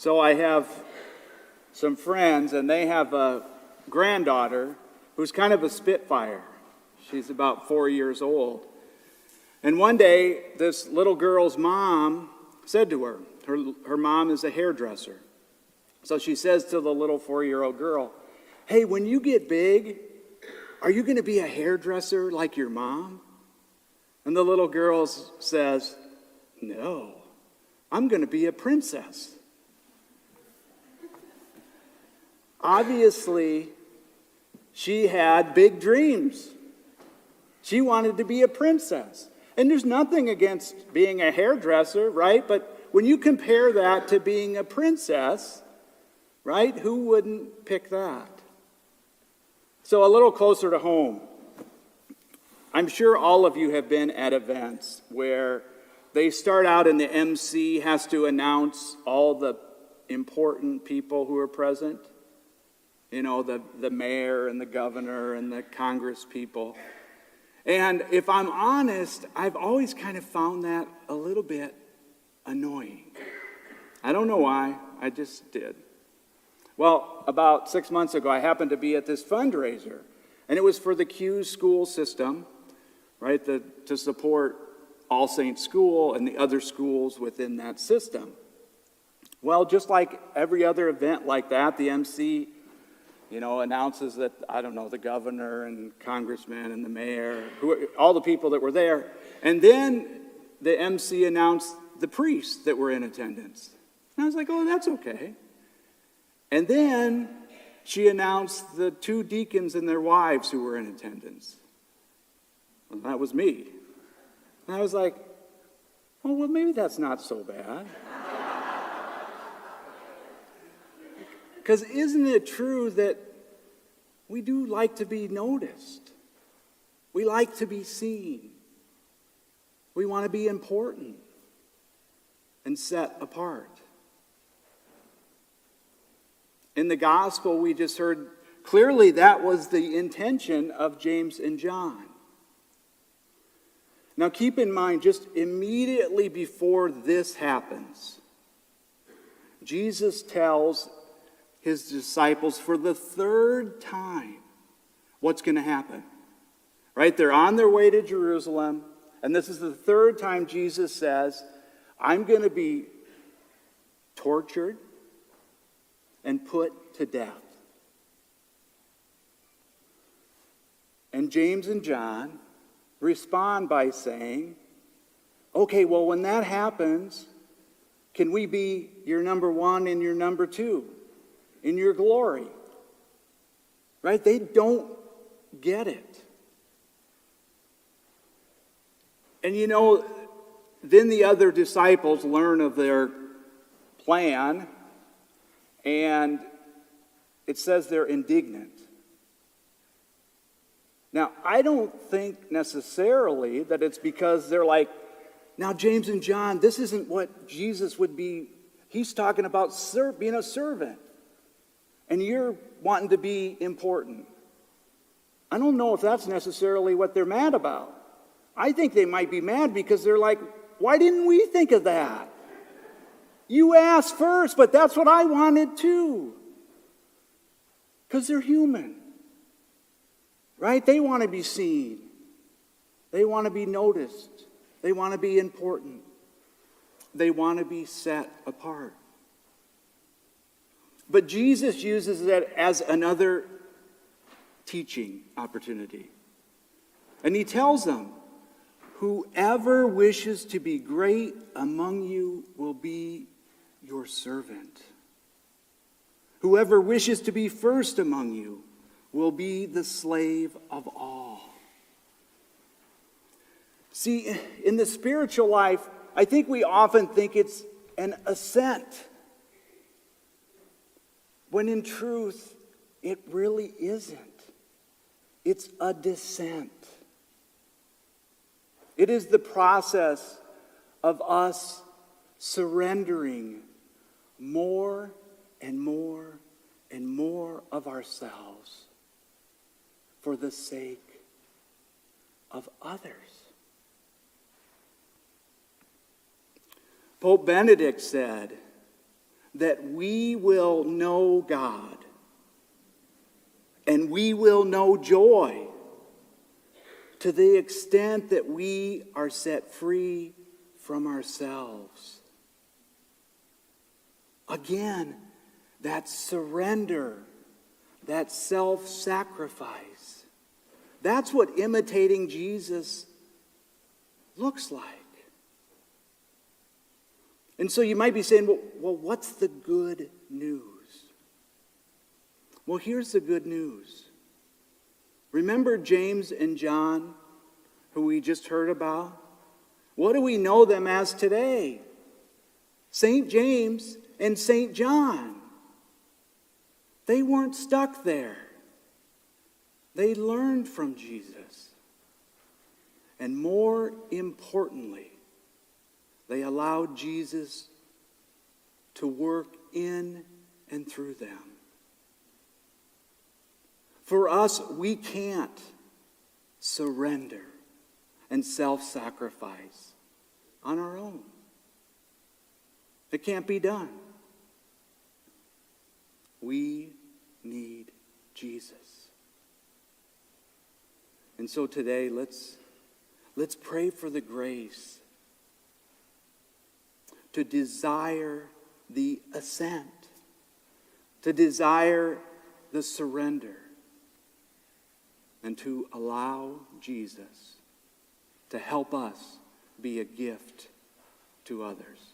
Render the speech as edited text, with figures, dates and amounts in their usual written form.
So I have some friends, and they have a granddaughter who's kind of a spitfire. She's about 4 years old. And one day, this little girl's mom said to her mom is a hairdresser. So she says to the little 4-year-old girl, "Hey, when you get big, are you going to be a hairdresser like your mom?" And the little girl says, "No, I'm going to be a princess." Obviously, she had big dreams. She wanted to be a princess. And there's nothing against being a hairdresser, right? But when you compare that to being a princess, right, who wouldn't pick that? So a little closer to home, I'm sure all of you have been at events where they start out and the MC has to announce all the important people who are present. You know, the mayor and the governor and the Congress people. And if I'm honest, I've always kind of found that a little bit annoying. I don't know why, I just did. Well, about 6 months ago, I happened to be at this fundraiser, and it was for the Q school system, right, to support All Saints School and the other schools within that system. Well, just like every other event like that, the MC announces that, I don't know, the governor and congressman and the mayor, all the people that were there. And then the MC announced the priests that were in attendance. And I was like, oh, that's okay. And then she announced the 2 deacons and their wives who were in attendance. Well, that was me. And I was like, oh, well, maybe that's not so bad. Because isn't it true that we do like to be noticed? We like to be seen. We want to be important and set apart. In the gospel, we just heard clearly that was the intention of James and John. Now keep in mind, just immediately before this happens, Jesus tells his disciples for the 3rd time what's going to happen. Right? They're on their way to Jerusalem, and this is the 3rd time Jesus says, I'm going to be tortured and put to death. And James and John respond by saying, okay, well, when that happens, can we be your number 1 and your number 2 in your glory? Right? They don't get it. And then the other disciples learn of their plan, and it says they're indignant. Now, I don't think necessarily that it's because they're like, now James and John, this isn't what Jesus would be. He's talking about being a servant, and you're wanting to be important. I don't know if that's necessarily what they're mad about. I think they might be mad because they're like, why didn't we think of that? You asked first, but that's what I wanted too. Because they're human. Right? They want to be seen. They want to be noticed. They want to be important. They want to be set apart. But Jesus uses that as another teaching opportunity. And he tells them, whoever wishes to be great among you will be your servant. Whoever wishes to be first among you will be the slave of all. See, in the spiritual life, I think we often think it's an ascent, when in truth, it really isn't. It's a descent. It is the process of us surrendering more and more and more of ourselves for the sake of others. Pope Benedict said, that we will know God and we will know joy to the extent that we are set free from ourselves. Again, that surrender, that self-sacrifice. That's what imitating Jesus looks like. And so you might be saying, well, what's the good news? Well, here's the good news. Remember James and John, who we just heard about? What do we know them as today? St. James and St. John. They weren't stuck there. They learned from Jesus. And more importantly, they allowed Jesus to work in and through them. For us, we can't surrender and self-sacrifice on our own. It can't be done. We need Jesus. And so today, let's pray for the grace to desire the assent, to desire the surrender, and to allow Jesus to help us be a gift to others.